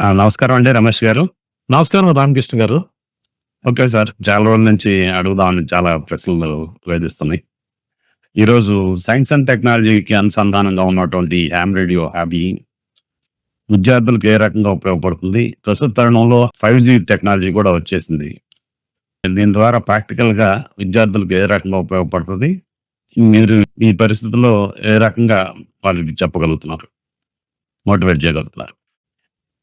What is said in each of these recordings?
నమస్కారం అండి రమేష్ గారు. నమస్కారం రామకృష్ణ గారు. Okay sir. చాలా రోజుల నుంచి అడుగుదామని చాలా ప్రశ్నలు వేధిస్తున్నాయి. ఈరోజు సైన్స్ అండ్ టెక్నాలజీకి అనుసంధానంగా ఉన్నటువంటి హామ్ రేడియో హాబీ విద్యార్థులకు ఏ రకంగా ఉపయోగపడుతుంది? ప్రస్తుత తరుణంలో 5G టెక్నాలజీ కూడా వచ్చేసింది. దీని ద్వారా ప్రాక్టికల్‌గా విద్యార్థులకు ఏ రకంగా ఉపయోగపడుతది? మీరు ఈ పరిస్థితుల్లో ఏ రకంగా వాళ్ళకి చెప్పగలుగుతున్నారు? మోటివేట్ చేయగలుగుతున్నారు?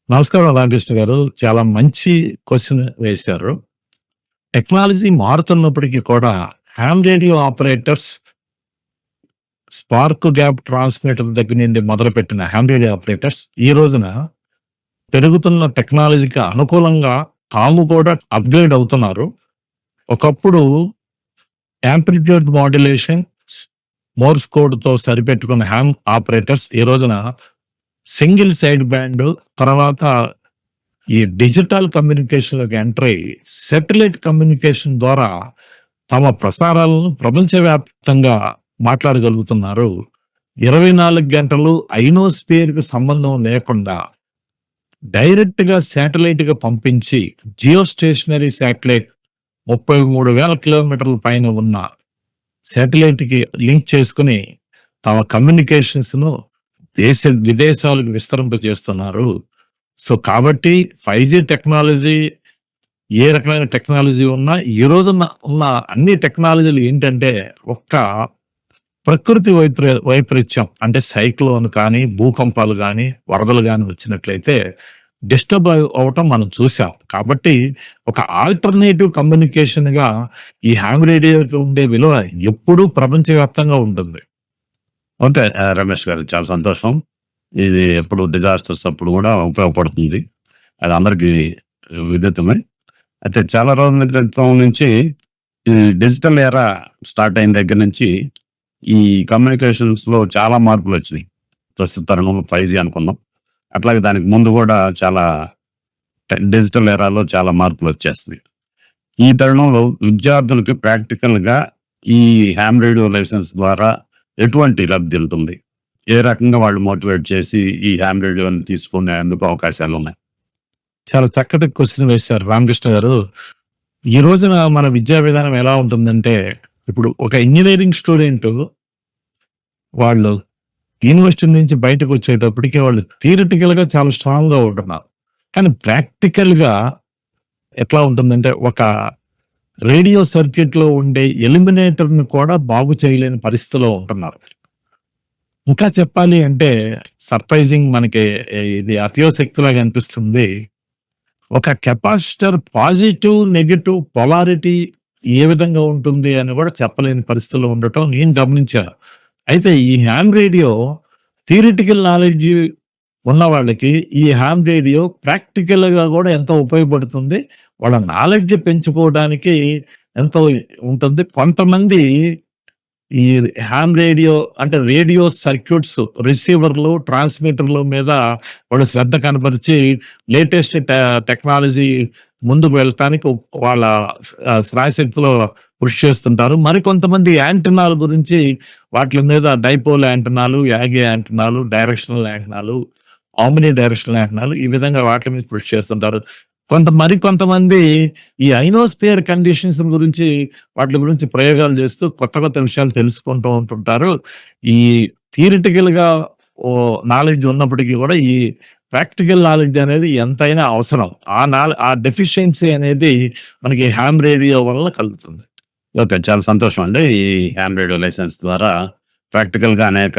నమస్కారం రామకృష్ణ గారు. చాలా మంచి క్వెషన్ వేశారు. టెక్నాలజీ మారుతున్నప్పటికీ కూడా ham radio operators, spark gap transmitter దగ్గర నుండి మొదలుపెట్టిన హామ్ రేడియో ఆపరేటర్స్ ఈ రోజున పెరుగుతున్న టెక్నాలజీకి అనుకూలంగా తాము కూడా అప్‌గ్రేడ్ అవుతున్నారు. ఒకప్పుడు యాంప్లిట్యూడ్ మాడ్యులేషన్, మోర్స్ కోడ్‌తో సరిపెట్టుకున్న హామ్ ఆపరేటర్స్ ఈ రోజున సింగిల్ సైడ్ బ్యాండ్, తర్వాత ఈ డిజిటల్ కమ్యూనికేషన్‌లోకి ఎంటర్ అయ్యి శాటిలైట్ కమ్యూనికేషన్ ద్వారా తమ ప్రసారాలను ప్రపంచవ్యాప్తంగా మాట్లాడగలుగుతున్నారు. 24 గంటలు ఐనోస్ఫియర్‌కి సంబంధం లేకుండా డైరెక్ట్‌గా శాటిలైట్‌గా పంపించి జియో స్టేషనరీ శాటిలైట్ 33,000 కిలోమీటర్ల పైన ఉన్న శాటిలైట్‌కి లింక్ చేసుకొని తమ కమ్యూనికేషన్స్‌ను విదేశాలకు విస్తరింపజేస్తున్నారు. సో, కాబట్టి 5G టెక్నాలజీ ఏ రకమైన టెక్నాలజీ ఉన్నా ఈ రోజున ఉన్న అన్ని టెక్నాలజీలు ఏంటంటే ఒక్క ప్రకృతి వైపరీత్యం అంటే సైక్లోన్ కానీ, భూకంపాలు గానీ, వరదలు గానీ వచ్చినట్లయితే డిస్టర్బ్ అవ్వటం మనం చూసాం. కాబట్టి ఒక ఆల్టర్‌నేటివ్ కమ్యూనికేషన్‌గా ఈ హామ్ రేడియోకి ఉండే విలువ ఎప్పుడూ ప్రపంచవ్యాప్తంగా ఉంటుంది. ఓకే. రమేష్ గారు చాలా సంతోషం. ఇది ఎప్పుడు డిజాస్టర్స్ అప్పుడు గూడా ఉపయోగపడుతుంది. అది అందరికీ విదితమే. అయితే చాలా రోజుల క్రితం నుంచి ఈ డిజిటల్ ఎరా స్టార్ట్ అయిన దగ్గర నుంచి ఈ కమ్యూనికేషన్స్‌లో చాలా మార్పులొచ్చినియి. ప్రస్తుత తరుణంలో 5G అనుకుందాం. అట్లాగే దానికి ముందు గూడా చాలా డిజిటల్ ఎరాలో చాలా మార్పులొచ్చేస్తున్నాయి. ఈ తరుణంలో విద్యార్థులకి ప్రాక్టికల్‌గా ఈ హామ్ రేడియో లైసెన్స్ ద్వారా ఎటువంటి లబ్ధి ఉంటుంది? ఏ రకంగా వాళ్ళు మోటివేట్ చేసి ఈ హామ్ రేడియోని తీసుకునేందుకు అవకాశాలున్నాయి? చాలా చక్కటి క్వెషన్ వేశారు రామకృష్ణ గారు. ఈ రోజున మన విద్యా విధానం ఎలా ఉంటుందంటే, ఇప్పుడు ఒక ఇంజినీరింగ్ స్టూడెంటు వాళ్ళు యూనివర్సిటీ నుంచి బయటకొచ్చేటప్పటికి వాళ్ళు థియరిటికల్‌గా చాలా స్ట్రాంగ్‌గా ఉంటున్నారు. కానీ ప్రాక్టికల్‌గా ఎట్లా ఉంటుందంటే, ఒక రేడియో సర్క్యూట్‌లో ఉండే ఎలిమినేటర్‌ని కూడా బాగు చేయలేని పరిస్థితిలో ఉంటున్నారు. ఇంకా చెప్పాలి అంటే సర్ప్రైజింగ్ మనకి ఇది అతియోశక్తిలాగా అనిపిస్తుంది. ఒక కెపాసిటర్ పాజిటివ్, నెగెటివ్ పొలారిటీ ఏ విధంగా ఉంటుంది అని కూడా చెప్పలేని పరిస్థితిలో ఉండటం నేను గమనించాను. అయితే ఈ హామ్ రేడియో థియరిటికల్ నాలెడ్జ్ ఉన్న వాళ్ళకి ఈ హామ్ రేడియో ప్రాక్టికల్‌గా కూడా ఎంతో ఉపయోగపడుతుంది. వాళ్ళ నాలెడ్జ్ పెంచుకోవడానికి ఎంతో ఉంటుంది. కొంతమంది ఈ హామ్ రేడియో అంటే రేడియో సర్క్యూట్స్, రిసీవర్లు, ట్రాన్స్మిటర్ల మీద వాళ్ళు శ్రద్ధ కనపరిచి లేటెస్ట్ టెక్నాలజీ ముందుకు వెళ్ళటానికి వాళ్ళ శ్రాయశక్తిలో కృషి చేస్తుంటారు. మరికొంతమంది యాంటెనాల గురించి వాట్లి మీద డైపోల్ యాంటెనాలు, యాగి యాంటెనాలు, డైరెక్షనల్ యాంటెనాలు, ఆమ్ని డైరెక్షనల్ యాంటెనాలు ఈ విధంగా వాటి మీద కృషి చేస్తుంటారు. మరికొంతమంది ఈ ఐనోస్ఫియర్ కండిషన్స్ గురించి వాటి గురించి ప్రయోగాలు చేస్తూ కొత్త కొత్త విషయాలు తెలుసుకుంటూ ఉంటుంటారు. ఈ థియరిటికల్‌గా నాలెడ్జ్ ఉన్నప్పటికీ కూడా ఈ ప్రాక్టికల్ నాలెడ్జ్ అనేది ఎంతైనా అవసరం. ఆ డెఫిషియన్సీ అనేది మనకి హామ్ రేడియో వల్ల కలుగుతుంది. ఓకే. చాలా సంతోషం అండి. ఈ హామ్ రేడియో లైసెన్స్ ద్వారా ప్రాక్టికల్‌గా అనేక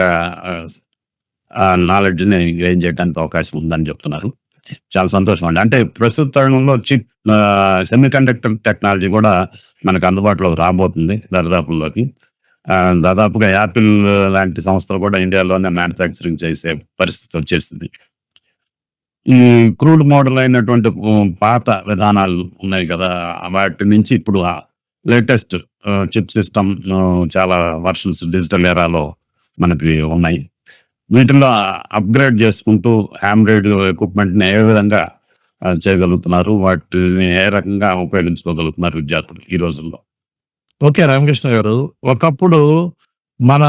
నాలెడ్జ్‌ని గెయిన్ చేయడానికి అవకాశం ఉందని చెప్తున్నారు. చాలా సంతోషం అండి. అంటే ప్రస్తుత తరుణంలో సెమీకండక్టర్ టెక్నాలజీ కూడా మనకు అందుబాటులోకి రాబోతుంది దరిదాపుల్లోకి. దాదాపుగా యాపిల్ లాంటి సంస్థలు కూడా ఇండియాలోనే మ్యానుఫ్యాక్చరింగ్ చేసే పరిస్థితి వచ్చేసింది. ఈ క్రూడ్ మోడల్ అయినటువంటి పాత విధానాలు ఉన్నాయి కదా! వాటి నుంచి ఇప్పుడు లేటెస్ట్ చిప్ సిస్టమ్ చాలా వర్షన్స్ డిజిటల్ ఎరాలో మనకి ఉన్నాయి. వీటిల్లో అప్‌గ్రేడ్ చేసుకుంటూ హామ్ రేడియో ఎక్విప్‌మెంట్‌ని ఏ విధంగా చేయగలుగుతున్నారు? వాటిని ఏ రకంగా ఉపయోగించుకోగలుగుతున్నారు విద్యార్థులు ఈ రోజుల్లో? ఓకే. రామకృష్ణ గారు. ఒకప్పుడు మన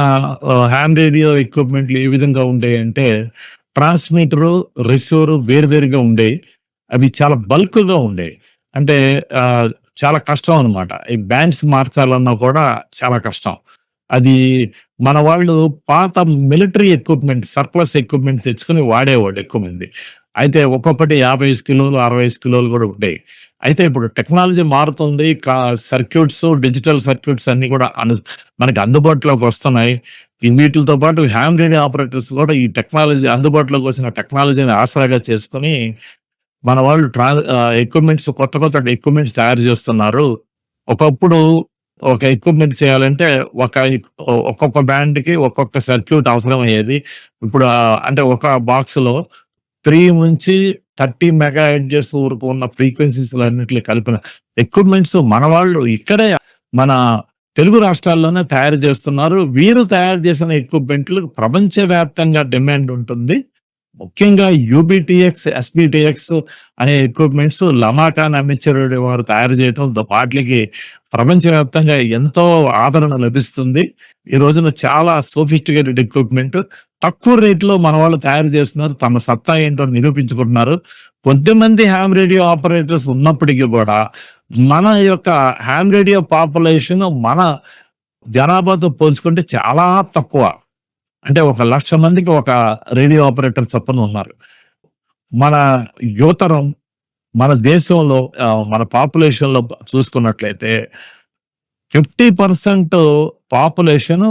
హామ్ రేడియో ఎక్విప్‌మెంట్‌లు ఏ విధంగా ఉండేయంటే ట్రాన్స్మిటరు, రిసీవరు వేరువేరుగా ఉండేవి. అవి చాలా బల్క్‌గా ఉండేవి. అంటే చాలా కష్టం అనమాట. ఈ బ్యాండ్స్ మార్చాలన్నా కూడా చాలా కష్టం. అది మన వాళ్ళు పాత మిలిటరీ ఎక్విప్‌మెంట్, సర్ప్లస్ ఎక్విప్‌మెంట్ తెచ్చుకొని వాడేవాళ్ళు ఎక్కువ మంది. అయితే ఒక్కొక్కటి 55 కిలోలు, 65 కిలోలు కూడా ఉండేవి. అయితే ఇప్పుడు టెక్నాలజీ మారుతుంది. సర్క్యూట్స్, డిజిటల్ సర్క్యూట్స్ అన్నీ కూడా మనకి అందుబాటులోకి వస్తున్నాయి. వీటిలతో పాటు హ్యామ్ రేడియో ఆపరేటర్స్ కూడా ఈ టెక్నాలజీ అందుబాటులోకి వచ్చిన టెక్నాలజీని ఆసరాగా చేసుకొని మన వాళ్ళు ఎక్విప్‌మెంట్స్ కొత్త ఎక్విప్‌మెంట్స్ తయారు చేస్తున్నారు. ఒకప్పుడు ఒక ఎక్విప్‌మెంట్ చేయాలంటే ఒక్కొక్క బ్యాండ్‌కి ఒక్కొక్క సర్క్యూట్ అవసరమయ్యేది. ఇప్పుడు అంటే ఒక బాక్స్‌లో 3-30 మెగా హెర్ట్జ్ వరకు ఉన్న ఫ్రీక్వెన్సీస్‌లన్నిటిని కలిపిన ఎక్విప్‌మెంట్స్ మన వాళ్ళు ఇక్కడే మన తెలుగు రాష్ట్రాల్లోనే తయారు చేస్తున్నారు. వీరు తయారు చేసిన ఎక్విప్‌మెంట్లు ప్రపంచవ్యాప్తంగా డిమాండ్ ఉంటుంది. ముఖ్యంగా యూబీటీఎక్స్, ఎస్బీటీఎక్స్ అనే ఎక్విప్‌మెంట్స్ లమాకా అమెచ్యూర్ వారు తయారు చేయడం వాటికి ప్రపంచవ్యాప్తంగా ఎంతో ఆదరణ లభిస్తుంది. ఈ రోజున చాలా సోఫిస్టికేటెడ్ ఎక్విప్‌మెంట్ తక్కువ రేట్‌లో మన వాళ్ళు తయారు చేస్తున్నారు. తమ సత్తా ఏంటో నిరూపించుకుంటున్నారు. కొద్దిమంది హ్యామ్ రేడియో ఆపరేటర్స్ ఉన్నప్పటికీ కూడా మన యొక్క హ్యామ్ రేడియో పాపులేషన్ మన జనాభాతో పోల్చుకుంటే చాలా తక్కువ. అంటే 1,00,000 మందికి ఒక రేడియో ఆపరేటర్ చొప్పున ఉన్నారు. మన యువతరం మన దేశంలో మన పాపులేషన్‌లో చూసుకున్నట్లయితే 50% పాపులేషన్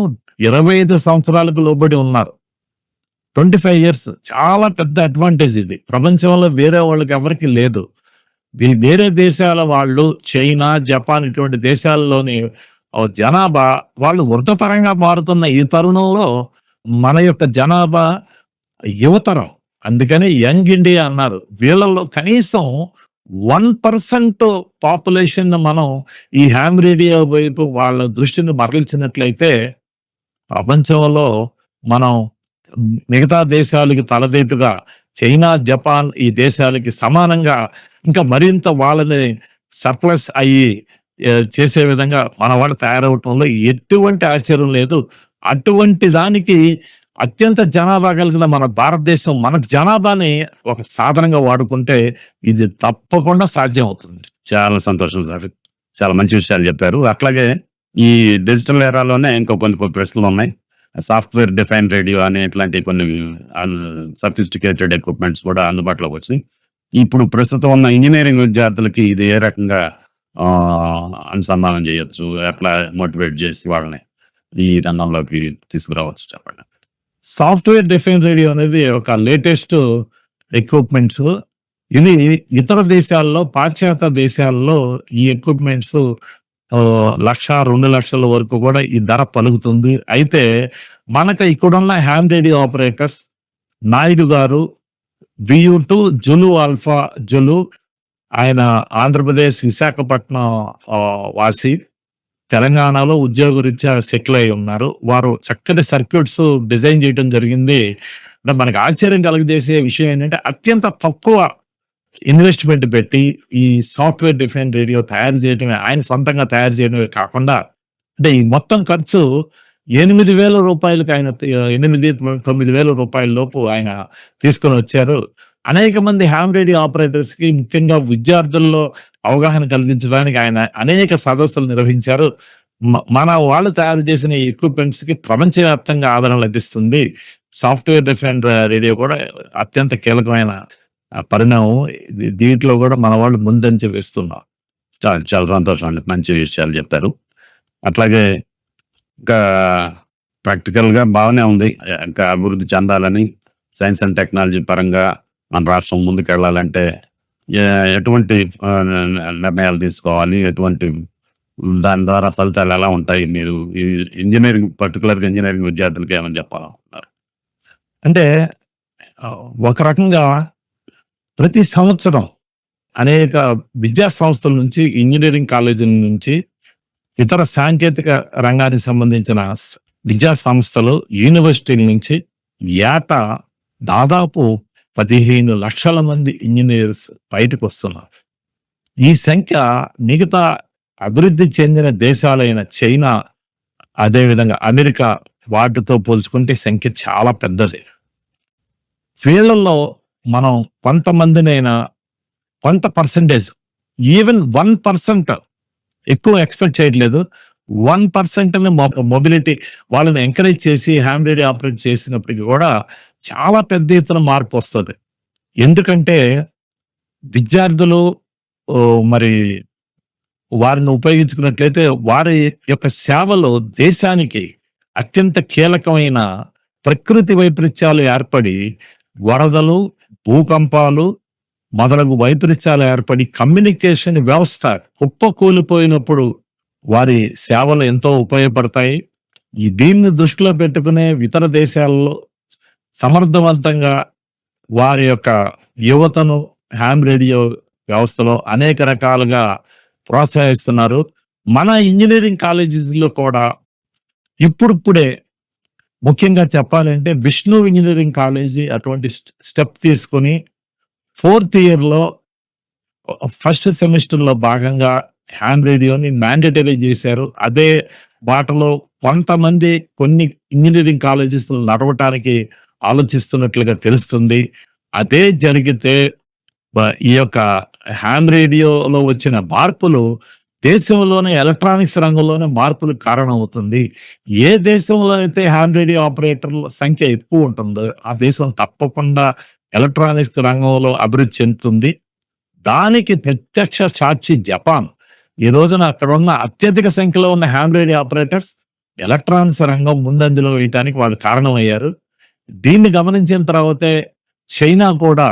25 సంవత్సరాలకు లోబడి ఉన్నారు. 25 ఇయర్స్ చాలా పెద్ద అడ్వాంటేజ్ ఇది. ప్రపంచంలో వేరే వాళ్ళకి ఎవరికీ లేదు. వేరే దేశాల వాళ్ళు చైనా, జపాన్ ఇటువంటి దేశాల్లోని జనాభా వాళ్ళు వృద్ధతరంగా మారుతున్న ఈ తరుణంలో మన యొక్క జనాభా యువతరం. అందుకని యంగ్ ఇండియా అన్నారు. వీళ్ళలో కనీసం 1% పాపులేషన్ మనం ఈ హ్యామ్ రేడియో వైపు వాళ్ళ దృష్టిని మరల్చినట్లయితే ప్రపంచంలో మనం మిగతా దేశాలకి తలదేటుగా చైనా, జపాన్ ఈ దేశాలకి సమానంగా ఇంకా మరింత వాళ్ళని సర్ప్లస్ అయ్యి చేసే విధంగా మన వాళ్ళు తయారవటంలో ఎటువంటి ఆశ్చర్యం లేదు. అటువంటి దానికి అత్యంత జనాభా కలిగిన మన భారతదేశం మన జనాభాని ఒక సాధనంగా వాడుకుంటే ఇది తప్పకుండా సాధ్యం అవుతుంది. చాలా సంతోషం సార్. చాలా మంచి విషయాలు చెప్పారు. అట్లాగే ఈ డిజిటల్ ఎరాలోనే ఇంకో కొన్ని ప్రశ్నలు ఉన్నాయి. సాఫ్ట్‌వేర్ డిఫైన్ రేడియో అనే ఇట్లాంటి కొన్ని సఫిస్టికేటెడ్ ఎక్విప్‌మెంట్స్ కూడా అందుబాటులోకి వచ్చాయి. ఇప్పుడు ప్రస్తుతం ఉన్న ఇంజినీరింగ్ విద్యార్థులకి ఇది ఏ రకంగా అనుసంధానం చేయొచ్చు? ఎట్లా మోటివేట్ చేసి వాళ్ళని ఈ రంగంలోకి తీసుకురావచ్చు చెప్పండి. సాఫ్ట్‌వేర్ డిఫైన్ రేడియో అనేది ఒక లేటెస్ట్ ఎక్విప్‌మెంట్స్. ఇది ఇతర దేశాల్లో, పాశ్చాత్య దేశాల్లో ఈ ఎక్విప్‌మెంట్స్ 1,00,000, 2,00,000 వరకు కూడా ఈ ధర పలుకుతుంది. అయితే మనకు ఇక్కడున్న హ్యామ్ రేడియో ఆపరేటర్స్ నాయుడు గారు VU2 జులు ఆల్ఫా జులు, ఆయన ఆంధ్రప్రదేశ్ విశాఖపట్నం వాసి, తెలంగాణలో ఉద్యోగరీత్యా సెటిల్ అయి ఉన్నారు. వారు చక్కటి సర్క్యూట్స్ డిజైన్ చేయడం జరిగింది. అంటే మనకు ఆశ్చర్యం కలుగజేసే విషయం ఏంటంటే అత్యంత తక్కువ ఇన్వెస్ట్మెంట్ పెట్టి ఈ సాఫ్ట్‌వేర్ డిఫైన్ రేడియో తయారు చేయడమే, ఆయన సొంతంగా తయారు చేయడమే కాకుండా అంటే ఈ మొత్తం ఖర్చు రూ. 8,000 ఆయన 8,000-9,000 రూపాయల లోపు ఆయన తీసుకొని వచ్చారు. అనేక మంది హ్యామ్ రేడియో ఆపరేటర్స్ కి ముఖ్యంగా విద్యార్థుల్లో అవగాహన కలిగించడానికి ఆయన అనేక సదస్సులు నిర్వహించారు. మన వాళ్ళు తయారు చేసిన ఈ ఎక్విప్‌మెంట్స్ కి ప్రపంచవ్యాప్తంగా ఆదరణ లభిస్తుంది. సాఫ్ట్‌వేర్ డిఫైన్ రేడియో కూడా అత్యంత కీలకమైన పరిణామం. దీంట్లో కూడా మన వాళ్ళు ముందంజ వేస్తున్నారు. చాలా చాలా సంతోషం అండి. మంచి విషయాలు చెప్పారు. అట్లాగే ఇంకా ప్రాక్టికల్‌గా బాగానే ఉంది. ఇంకా అభివృద్ధి చెందాలని సైన్స్ అండ్ టెక్నాలజీ పరంగా మన రాష్ట్రం ముందుకెళ్ళాలంటే ఎటువంటి నిర్ణయాలు తీసుకోవాలి? ఎటువంటి దాని ద్వారా ఫలితాలు ఎలా ఉంటాయి? మీరు ఈ పర్టికులర్‌గా ఇంజినీరింగ్ విద్యార్థులకి ఏమని చెప్పాలనుకుంటున్నారు? అంటే ఒక రకంగా ప్రతి సంవత్సరం అనేక విద్యా సంస్థల నుంచి, ఇంజినీరింగ్ కాలేజీల నుంచి, ఇతర సాంకేతిక రంగానికి సంబంధించిన విద్యా సంస్థలు, యూనివర్సిటీల నుంచి ఏటా దాదాపు 15 లక్షల మంది ఇంజినీర్స్ బయటకు వస్తున్నారు. ఈ సంఖ్య మిగతా అభివృద్ధి చెందిన దేశాలైన చైనా, అదేవిధంగా అమెరికా వాటితో పోల్చుకుంటే సంఖ్య చాలా పెద్దది. వీళ్ళల్లో మనం కొంతమందినైనా కొంత పర్సంటేజ్, ఈవెన్ 1% ఎక్కువ ఎక్స్పెక్ట్ చేయట్లేదు. 1% మొబిలిటీ వాళ్ళని ఎంకరేజ్ చేసి హ్యామ్ రేడియో ఆపరేట్ చేసినప్పటికీ కూడా చాలా పెద్ద ఎత్తున మార్పు వస్తుంది. ఎందుకంటే విద్యార్థులు మరి వారిని ఉపయోగించుకున్నట్లయితే వారి యొక్క సేవలు దేశానికి అత్యంత కీలకమైన ప్రకృతి వైపరీత్యాలు ఏర్పడి వరదలు, భూకంపాలు మొదలగు వైపరీత్యాలు ఏర్పడి కమ్యూనికేషన్ వ్యవస్థ కుప్పకూలిపోయినప్పుడు వారి సేవలు ఎంతో ఉపయోగపడతాయి. దీన్ని దృష్టిలో పెట్టుకునే ఇతర దేశాల్లో సమర్థవంతంగా వారి యొక్క యువతను హ్యామ్ రేడియో వ్యవస్థలో అనేక రకాలుగా ప్రోత్సహిస్తున్నారు. మన ఇంజనీరింగ్ కాలేజెస్లో కూడా ఇప్పుడిప్పుడే, ముఖ్యంగా చెప్పాలంటే విష్ణు ఇంజనీరింగ్ కాలేజీ అటువంటి స్టెప్ తీసుకొని 4th ఇయర్‌లో ఫస్ట్ సెమిస్టర్‌లో భాగంగా హ్యామ్ రేడియోని మ్యాండేటరీ చేశారు. అదే బాటలో కొంతమంది కొన్ని ఇంజనీరింగ్ కాలేజెస్‌లో నడవటానికి ఆలోచిస్తున్నట్లుగా తెలుస్తుంది. అదే జరిగితే ఈ యొక్క హ్యామ్ రేడియోలో వచ్చిన మార్పులు దేశంలోనే ఎలక్ట్రానిక్స్ రంగంలోనే మార్పులకు కారణమవుతుంది. ఏ దేశంలో అయితే హ్యామ్ రేడియో ఆపరేటర్ల సంఖ్య ఎక్కువ ఉంటుందో ఆ దేశం తప్పకుండా ఎలక్ట్రానిక్స్ రంగంలో అభివృద్ధి చెందుతుంది. దానికి ప్రత్యక్ష సాక్షి జపాన్. ఈ రోజున అక్కడ ఉన్న అత్యధిక సంఖ్యలో ఉన్న హ్యామ్ రేడియో ఆపరేటర్స్ ఎలక్ట్రానిక్స్ రంగం ముందంజలో వేయటానికి వాళ్ళు కారణమయ్యారు. దీన్ని గమనించిన తర్వాతే చైనా కూడా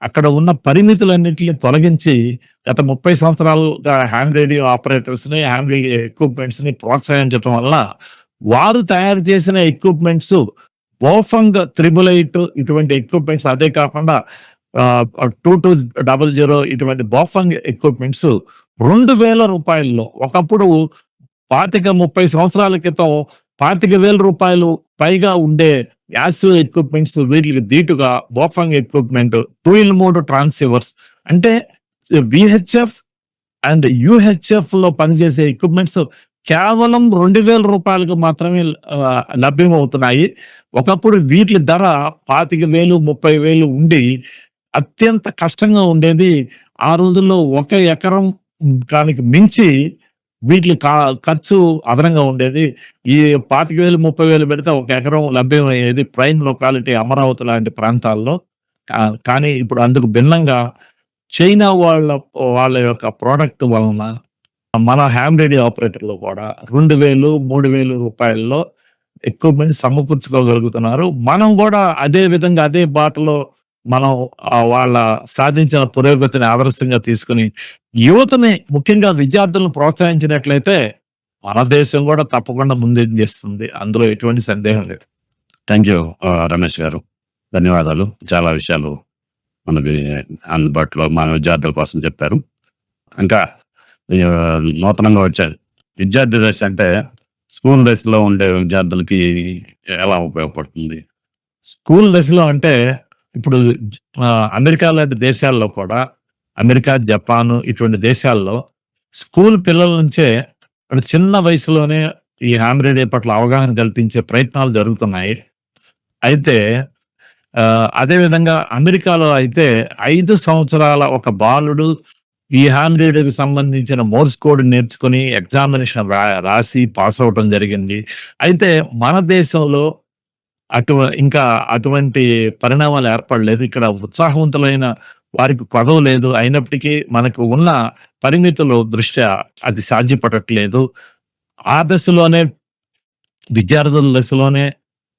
అక్కడ ఉన్న పరిమితులన్నిటిని తొలగించి గత 30 సంవత్సరాలుగా హ్యామ్ రేడియో ఆపరేటర్స్‌ని, హ్యామ్ రేడియో ఎక్విప్‌మెంట్స్‌ని ప్రోత్సహించటం వల్ల వారు తయారు చేసిన ఎక్విప్‌మెంట్స్ బోఫంగ్ 888 ఇటువంటి ఎక్విప్‌మెంట్స్, అదే కాకుండా 2200 ఇటువంటి బోఫంగ్ ఎక్విప్‌మెంట్స్ రూ. 2000 ఒకప్పుడు 25-30 సంవత్సరాల క్రితం రూ. 25,000 పైగా ఉండే యాసివ్ ఎక్విప్‌మెంట్స్ వీటికి దీటుగా బోఫంగ్ ఎక్విప్‌మెంట్ డ్యూయల్ మోడ్ ట్రాన్స్‌సీవర్స్ అంటే విహెచ్ఎఫ్ అండ్ యూహెచ్ఎఫ్‌లో పనిచేసే ఎక్విప్‌మెంట్స్ కేవలం రూ. 2,000 మాత్రమే లభ్యమవుతున్నాయి. ఒకప్పుడు వీటి ధర 25,000, 30,000 ఉండి అత్యంత కష్టంగా ఉండేది. ఆ రోజుల్లో 1 ఎకరం దానికి మించి వీటి ఖర్చు అదనంగా ఉండేది. ఈ 25,000, 30,000 పెడితే 1 ఎకరం లభ్యమయ్యేది ప్రైమ్ లొకాలిటీ అమరావతి లాంటి ప్రాంతాల్లో. కానీ ఇప్పుడు అందుకు భిన్నంగా చైనా వాళ్ళ యొక్క ప్రోడక్ట్ వలన మన హ్యామ్ రేడియో ఆపరేటర్లు కూడా 2,000, 3,000 రూపాయల్లో ఎక్విప్‌మెంట్ సమకూర్చుకోగలుగుతున్నారు. మనం కూడా అదే విధంగా అదే బాటలో మనం వాళ్ళ సాధించిన పురోగతిని ఆదర్శంగా తీసుకొని యువతని, ముఖ్యంగా విద్యార్థులను ప్రోత్సహించినట్లయితే మన దేశం కూడా తప్పకుండా ముందంజ చేస్తుంది. అందులో ఎటువంటి సందేహం లేదు. థ్యాంక్ యూ రమేష్ గారు. ధన్యవాదాలు. చాలా విషయాలు మనకి అందుబాటులో మన విద్యార్థుల కోసం చెప్పారు. ఇంకా నూతనంగా వచ్చే విద్యార్థి దశ అంటే స్కూల్ దశలో ఉండే విద్యార్థులకి ఎలా ఉపయోగపడుతుంది? స్కూల్ దశలో అంటే ఇప్పుడు అమెరికా లాంటి దేశాల్లో కూడా, అమెరికా, జపాన్ ఇటువంటి దేశాల్లో స్కూల్ పిల్లల నుంచే చిన్న వయసులోనే ఈ హ్యామ్ రేడియో పట్ల అవగాహన కల్పించే ప్రయత్నాలు జరుగుతున్నాయి. అయితే అదేవిధంగా అమెరికాలో అయితే 5 సంవత్సరాల ఒక బాలుడు ఈ హ్యామ్ రేడియోకి సంబంధించిన మోర్స్ కోడ్ నేర్చుకుని ఎగ్జామినేషన్ రాసి పాస్ అవటం జరిగింది. అయితే మన దేశంలో ఇంకా అటువంటి పరిణామాలు ఏర్పడలేదు. ఇక్కడ ఉత్సాహవంతులైన వారికి కొదవ లేదు. అయినప్పటికీ మనకు ఉన్న పరిమితుల దృష్ట్యా అది సాధ్యపడట్లేదు. ఆ దశలోనే, విద్యార్థుల దశలోనే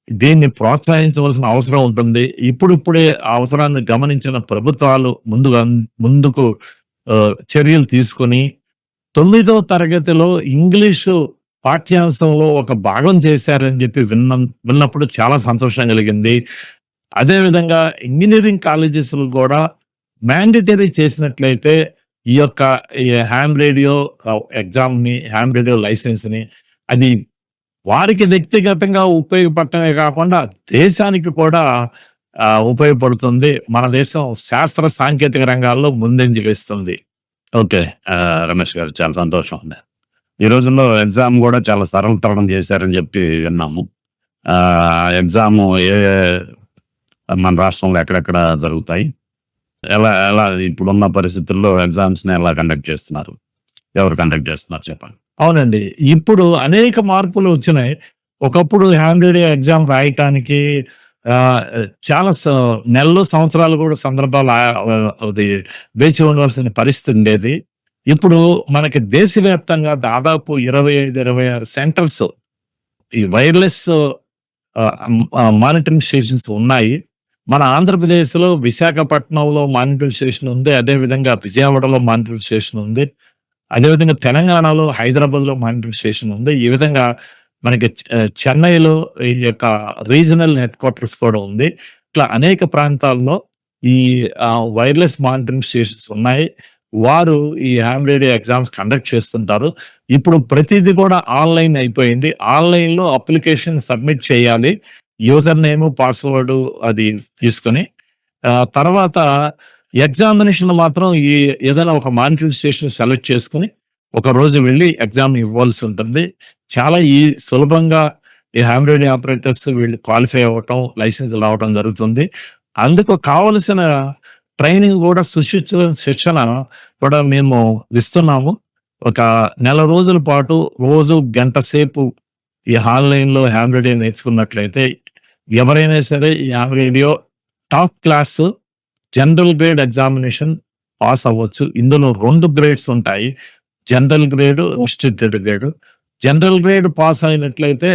దీన్ని ప్రోత్సహించవలసిన అవసరం ఉంటుంది. ఇప్పుడిప్పుడే ఆ అవసరాన్ని గమనించిన ప్రభుత్వాలు ముందుకు చర్యలు తీసుకొని 9వ తరగతిలో ఇంగ్లీషు పాఠ్యాంశంలో ఒక భాగం చేశారని చెప్పి విన్నప్పుడు చాలా సంతోషం కలిగింది. అదేవిధంగా ఇంజనీరింగ్ కాలేజెస్‌లో కూడా మ్యాండేటరీ చేసినట్లయితే ఈ యొక్క హ్యామ్ రేడియో ఎగ్జామ్‌ని, హ్యామ్ రేడియో లైసెన్స్‌ని అది వారికి వ్యక్తిగతంగా ఉపయోగపడటమే కాకుండా దేశానికి కూడా ఉపయోగపడుతుంది. మన దేశం శాస్త్ర సాంకేతిక రంగాల్లో ముందంజ వేస్తుంది. ఓకే. రమేష్ గారు, చాలా సంతోషం ఉంది. ఈ రోజుల్లో ఎగ్జామ్ కూడా చాలా సరళతరం చేశారని చెప్పి విన్నాము. ఎగ్జామ్ మన రాష్ట్రంలో ఎక్కడెక్కడ జరుగుతాయి, ఎలా ఎలా ఇప్పుడున్న పరిస్థితుల్లో ఎగ్జామ్స్ని ఎలా కండక్ట్ చేస్తున్నారు, ఎవరు కండక్ట్ చేస్తున్నారు చెప్పండి. అవునండి. ఇప్పుడు అనేక మార్పులు వచ్చినాయి. ఒకప్పుడు హ్యాండ్ రీడింగ్ ఎగ్జామ్ రాయటానికి ఆహ్, చాలా నెలలు, సంవత్సరాలు కూడా సందర్భాలు అది వేచి ఉండవలసిన పరిస్థితి ఉండేది. ఇప్పుడు మనకి దేశవ్యాప్తంగా దాదాపు 25, 26 సెంటర్స్ ఈ వైర్‌లెస్ మానిటరింగ్ స్టేషన్స్ ఉన్నాయి. మన ఆంధ్రప్రదేశ్‌లో విశాఖపట్నంలో మానిటరింగ్ స్టేషన్ ఉంది. అదేవిధంగా విజయవాడలో మానిటరింగ్ స్టేషన్ ఉంది. అదేవిధంగా తెలంగాణలో, హైదరాబాద్‌లో మానిటరింగ్ స్టేషన్ ఉంది. ఈ విధంగా మనకి చెన్నైలో ఈ యొక్క రీజనల్ హెడ్ క్వార్టర్స్ కూడా ఉంది. ఇట్లా అనేక ప్రాంతాల్లో ఈ వైర్‌లెస్ మానిటరింగ్ స్టేషన్స్ ఉన్నాయి. వారు ఈ హ్యామ్ రేడియో ఎగ్జామ్స్ కండక్ట్ చేస్తుంటారు. ఇప్పుడు ప్రతీది కూడా ఆన్‌లైన్ అయిపోయింది. ఆన్‌లైన్‌లో అప్లికేషన్ సబ్మిట్ చేయాలి. యూజర్ నేము, పాస్వర్డ్ అది తీసుకొని తర్వాత ఎగ్జామినేషన్ మాత్రం ఈ ఏదైనా ఒక మానిటరింగ్ స్టేషన్ సెలెక్ట్ చేసుకొని ఒక రోజు వెళ్ళి ఎగ్జామ్ ఇవ్వాల్సి ఉంటుంది. చాలా సులభంగా ఈ హ్యామ్ రేడియో ఆపరేటర్స్ వీళ్ళు క్వాలిఫై అవ్వటం, లైసెన్స్ రావటం జరుగుతుంది. అందుకు కావలసిన ట్రైనింగ్ కూడా శిక్షణ కూడా మేము ఇస్తున్నాము. ఒక నెల రోజుల పాటు రోజు గంట సేపు ఈ ఆన్‌లైన్‌లో హ్యామ్ రేడియో నేర్చుకున్నట్లయితే ఎవరైనా సరే ఈ ham radio top class general grade examination pass అవ్వచ్చు. ఇందులో 2 గ్రేడ్స్ ఉంటాయి. General grade, restricted grade. General grade pass అయినట్లయితే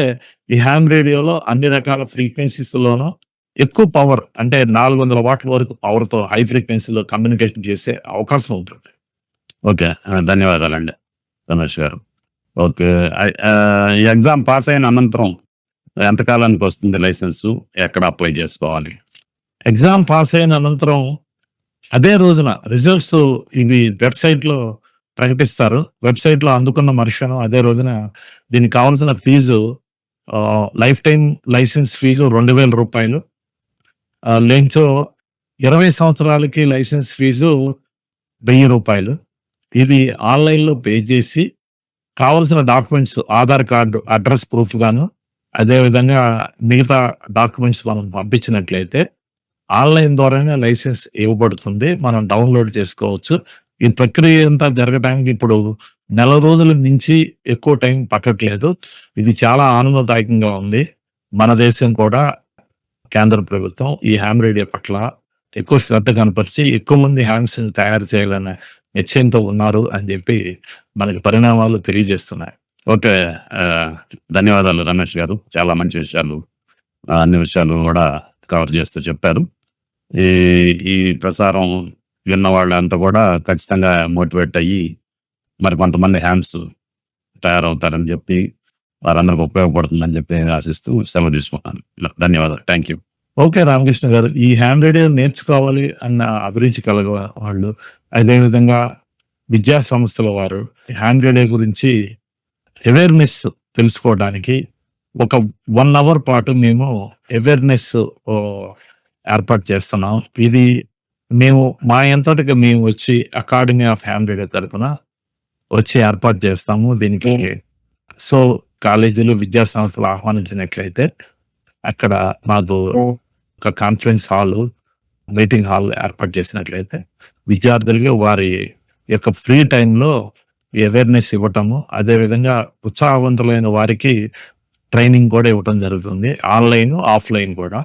ఈ హ్యామ్ రేడియోలో అన్ని రకాల ఫ్రీక్వెన్సీస్‌లోనూ ఎక్కువ పవర్ అంటే 400 వాట్ల వరకు పవర్‌తో హై ఫ్రీక్వెన్సీలో కమ్యూనికేషన్ చేసే అవకాశం ఉంటుంది. ఓకే. ధన్యవాదాలండి రమేష్ గారు. ఓకే. ఈ ఎగ్జామ్ పాస్ అయిన అనంతరం ఎంత కాలానికి వస్తుంది లైసెన్సు? ఎక్కడ అప్లై చేసుకోవాలి? ఎగ్జామ్ పాస్ అయిన అనంతరం అదే రోజున రిజల్ట్స్ ఇవి వెబ్‌సైట్‌లో ప్రకటిస్తారు. వెబ్‌సైట్‌లో అందుకున్న మరుక్షణం అదే రోజున దీనికి కావాల్సిన fee life time licence fee రూ. 2000. లెంచో 20 సంవత్సరాలకి లైసెన్స్ ఫీజు రూ. 1000. ఇది ఆన్‌లైన్‌లో పే చేసి కావాల్సిన documents Aadhaar card, address proof గాను, అదేవిధంగా మిగతా డాక్యుమెంట్స్ మనం పంపించినట్లయితే ఆన్‌లైన్ ద్వారానే లైసెన్స్ ఇవ్వబడుతుంది. మనం డౌన్‌లోడ్ చేసుకోవచ్చు. ఈ ప్రక్రియ అంతా జరగడానికి ఇప్పుడు నెల రోజుల నుంచి ఎక్కువ టైం పట్టట్లేదు. ఇది చాలా ఆనందదాయకంగా ఉంది. మన దేశం కూడా కేంద్ర ప్రభుత్వం ఈ హ్యామ్ రేడియో పట్ల ఎక్కువ శ్రద్ధ కనపరిచి ఎక్కువ మంది హ్యామ్స్ తయారు చేయాలనే నిశ్చయంతో ఉన్నారు అని చెప్పి మనకి పరిణామాలు తెలియజేస్తున్నాయి. ఓకే. ధన్యవాదాలు రమేష్ గారు. చాలా మంచి విషయాలు, అన్ని విషయాలు కూడా కవర్ చేస్తూ చెప్పారు. ఈ ఈ ప్రసారం విన్న వాళ్ళంతా కూడా ఖచ్చితంగా మోటివేట్ అయ్యి మరి కొంతమంది హ్యామ్స్ తయారవుతారని చెప్పి వారందరికి ఉపయోగపడుతుందని చెప్పి ఆశిస్తూ సెలవు తీసుకున్నాను. ధన్యవాదాలు. Thank you. ఓకే రామకృష్ణ గారు. ఈ హ్యామ్ రేడియో నేర్చుకోవాలి అన్న అభిరుచి కలగ వాళ్ళు, అదేవిధంగా విద్యా సంస్థల వారు హ్యామ్ రేడియో గురించి అవేర్‌నెస్ తెలుసుకోవడానికి ఒక 1 అవర్ పాటు మేము అవేర్‌నెస్ ఏర్పాటు చేస్తున్నాం. ఇది మేము మా అంతటిగా మేము వచ్చి అకాడమీ ఆఫ్ హ్యామ్ రేడియో తరపున వచ్చి ఏర్పాటు చేస్తాము. దీనికి సో కాలేజీలు, విద్యా సంస్థలు ఆహ్వానించినట్లయితే అక్కడ మాకు ఒక కాన్ఫరెన్స్ హాలు, మీటింగ్ హాల్ ఏర్పాటు చేసినట్లయితే విద్యార్థులకి వారి యొక్క ఫ్రీ టైంలో అవేర్‌నెస్ ఇవ్వటము, అదేవిధంగా ఉత్సాహవంతులైన వారికి ట్రైనింగ్ కూడా ఇవ్వటం జరుగుతుంది. ఆన్‌లైన్, ఆఫ్‌లైన్ కూడా.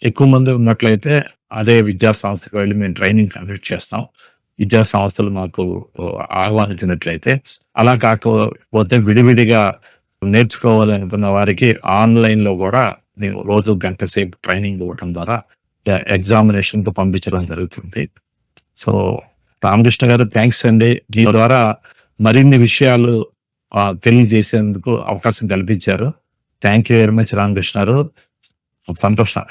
ఎక్కువ మంది ఉన్నట్లయితే అదే విద్యా సంస్థకు వెళ్ళి మేము ట్రైనింగ్ కండక్ట్ చేస్తాం. విద్యా సంస్థలు మాకు ఆహ్వానించినట్లయితే. అలా కాకపోతే విడివిడిగా నేర్చుకోవాలనుకున్న వారికి ఆన్‌లైన్‌లో కూడా మేము రోజు గంట సేపు ట్రైనింగ్ ఇవ్వటం ద్వారా ఎగ్జామినేషన్‌కి పంపించడం జరుగుతుంది. సో రామకృష్ణ గారు థ్యాంక్స్ అండి. మీ ద్వారా మరిన్ని విషయాలు తెలియజేసేందుకు అవకాశం కల్పించారు. Thank you very much Ramakrishna గారు. సంతోషం.